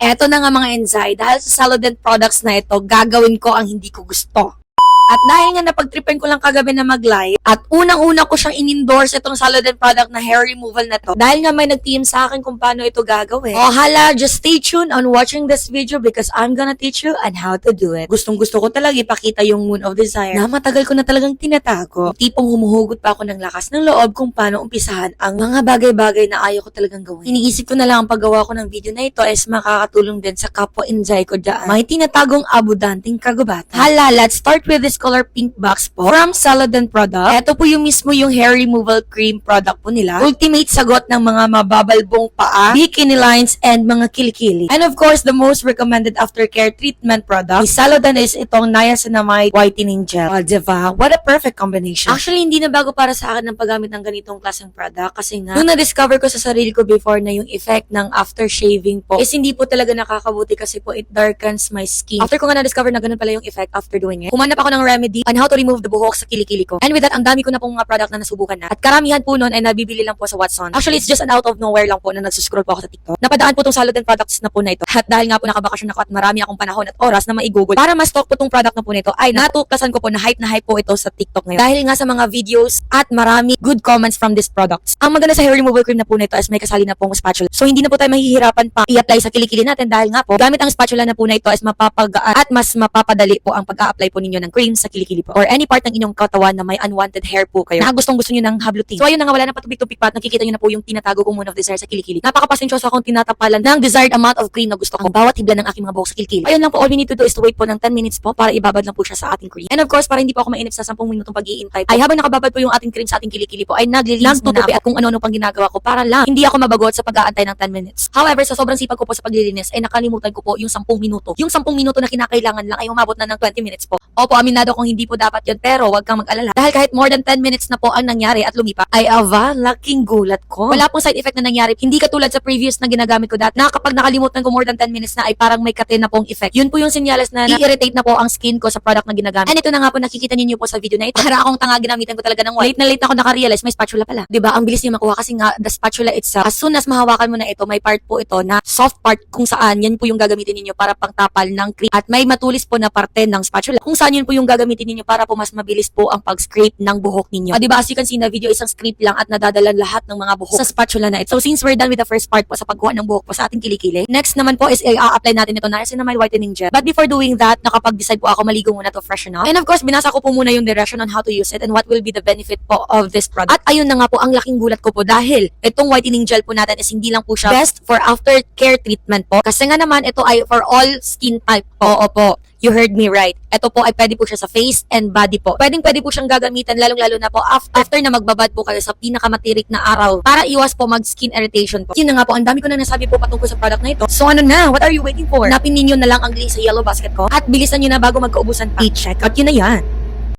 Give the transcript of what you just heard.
eto na nga mga Enzai, dahil sa Celadent products na ito, gagawin ko ang hindi ko gusto. At dahil nga napag-tripan ko lang kagabi na mag-live, at unang-una ko siyang in-endorse itong Celadent product na hair removal na to. Dahil nga may nag-team sa akin kung paano ito gagawin. O hala, just stay tuned on watching this video because I'm gonna teach you on how to do it. Gustong-gusto ko talaga ipakita yung Moon of Desire na matagal ko na talagang tinatago. Tipong humuhugot pa ako ng lakas ng loob kung paano umpisahan ang mga bagay-bagay na ayaw ko talagang gawin. Iniisip ko na lang ang paggawa ko ng video na ito is makakatulong din sa kapwa Enzai ko dyan. May tinatagong abudanting kagubatan. Hala, let's start with this color pink box po from Celadent product. Ito po yung mismo yung hair removal cream product po nila. Ultimate sagot ng mga mababalbong paa, bikini lines, and mga kilikili. And of course, the most recommended aftercare treatment product ni Celadent is itong niacinamide whitening gel. Oh, diba? What a perfect combination. Actually, hindi na bago para sa akin ng paggamit ng ganitong klaseng product kasi nga, nung na-discover ko sa sarili ko before na yung effect ng after shaving po is hindi po talaga nakakabuti kasi po it darkens my skin. After ko nga na-discover na ganun pala yung effect after doing it, humanap ako ng remedy on how to remove the buhok sa kilikili ko. And with that, ang dami ko na pong mga product na nasubukan na. At karamihan po nun ay nabibili lang po sa Watson. Actually, it's just an out of nowhere lang po na nagsuscroll po ako sa TikTok. Napadaan po tong Celadent products na po na ito. At dahil nga po nakabakasyon ako at marami akong panahon at oras na maigugol para ma-stock po tong product na po nito, ay natuklasan ko po na hype po ito sa TikTok ngayon. Dahil nga sa mga videos at marami good comments from these products. Ang maganda sa hair removal cream na po nito is may kasali na pong spatula. So hindi na po tayo mahihirapan pa i-apply sa kilikili natin dahil nga po gamit ang spatula na po na ito is mapapagaan at mas mapapadali po ang pag-a-apply po ninyo ng cream sa kilikili po. Or any part ng inyong katawan na may unwanted hair po kayo na gustong-gusto nyo ng hablutin. So ayun na nga, wala na patubig-tubig pa at nakikita nyo na po yung tinatago kong Moon of Desire sa kilikili. Napakapasensyoso akong tinatapalan ng desired amount of cream na gusto ko bawat hibla ng aking mga buhok sa kilikili. Ayun lang po, all we need to do is to wait po ng 10 minutes po para ibabad lang po siya sa ating cream. And of course, para hindi po ako mainip sa 10 minutong pag-iintay, ay habang nakababad po yung ating cream sa ating kilikili po, ay naglilinis muna ako at kung ano-ano pang ginagawa ko para lang hindi ako mabagot sa pag-aantay ng 10 minutes. However, sa sobrang sipag ko po sa paglilinis, ay nakalimutan ko po yung 10 minuto. Yung 10 minuto na kinakailangan lang ay umabot na ng 20 minutes po. Opo, aminado kong hindi po dapat yun, pero wag kang mag-alala. Dahil kahit more than 10 minutes na po ang nangyari at lumipa, ay laking gulat ko. Wala pong side effect na nangyari. Hindi katulad sa previous na ginagamit ko dati, na kapag nakalimutan ko more than 10 minutes na ay parang may kate na pong effect. Yun po yung senyales na i-irritate na po ang skin ko sa product na ginagamit. And ito na nga po nakikita niyo po sa video na ito. Para akong tanga, ginamitan ko talaga ng white. Late ako nakarealize may spatula pala. 'Di ba? Ang bilis niya makuha kasi nga the spatula itself. As soon as mahawakan mo na ito, may part po ito na soft part kung saan yan po yung gagamitin niyo para pangtapal ng cream. At may matulis po na parte ng spatula kung saan yun po yung gagamitin niyo para po mas mabilis po ang pag-scrape ng buhok ninyo. 'Di ba? As you can see na video, isang scrape lang at nadadalan lahat ng mga buhok sa spatula na ito. So since we're done with the first part po sa pagkuha ng buhok po sa ating kilikili, next naman po is i-apply natin ito na niacinamide whitening gel. But before doing that, nakapag-decide po ako maligo muna to freshen up. And of course, binasa ko po muna yung direction on how to use it and what will be the benefit po of this product. At ayun na nga po, ang laking gulat ko po dahil itong whitening gel po natin is hindi lang po siya best for aftercare treatment po. Kasi nga naman, ito ay for all skin type po. Opo. You heard me right. Ito po ay pwede po siya sa face and body po. Pwede po siyang gagamitan lalong-lalo na po after na magbabad po kayo sa pinakamatirik na araw para iwas po mag-skin irritation po. Yun na nga po, ang dami ko na nasabi po patungkol sa product na ito. So ano na? What are you waiting for? Napin ninyo na lang ang link sa yellow basket ko at bilisan nyo na bago magkaubusan pa. I-check out yun na yan.